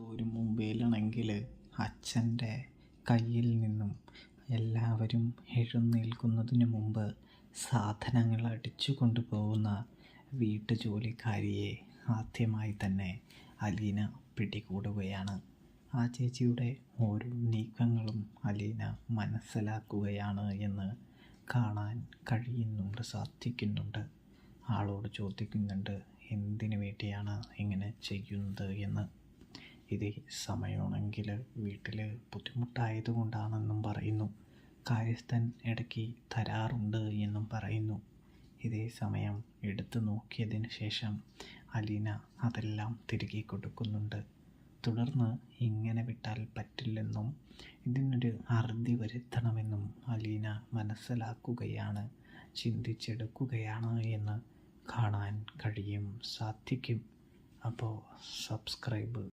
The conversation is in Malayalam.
ഒരു മൊബൈലാണെങ്കിൽ അച്ഛൻ്റെ കയ്യിൽ നിന്നും എല്ലാവരും എഴുന്നേൽക്കുന്നതിന് മുമ്പ് സാധനങ്ങൾ അടിച്ചു കൊണ്ടുപോകുന്ന വീട്ടുജോലിക്കാരിയെ ആദ്യമായി തന്നെ അലീന പിടികൂടുകയാണ്. ആ ചേച്ചിയുടെ ഓരോ നീക്കങ്ങളും അലീന മനസ്സിലാക്കുകയാണ് എന്ന് കാണാൻ സാധിക്കുന്നുണ്ട്. ആളോട് ചോദിക്കുന്നുണ്ട് എന്തിനു വേണ്ടിയാണ് ഇങ്ങനെ ചെയ്യുന്നത് എന്ന്. ഇതേ സമയമാണെങ്കിൽ വീട്ടിൽ ബുദ്ധിമുട്ടായതുകൊണ്ടാണെന്നും പറയുന്നു. കാര്യസ്ഥൻ ഇടയ്ക്ക് തരാറുണ്ട് എന്നും പറയുന്നു. ഇതേ സമയം എടുത്തു നോക്കിയതിന് ശേഷം അലീന അതെല്ലാം തിരികെ കൊടുക്കുന്നുണ്ട്. തുടർന്ന് ഇങ്ങനെ വിട്ടാൽ പറ്റില്ലെന്നും ഇതിനൊരു അറുതി വരുത്തണമെന്നും അലീന മനസ്സിലാക്കുകയാണ്, ചിന്തിച്ചെടുക്കുകയാണ് എന്ന് കാണാൻ സാധിക്കും. അപ്പോൾ സബ്സ്ക്രൈബ്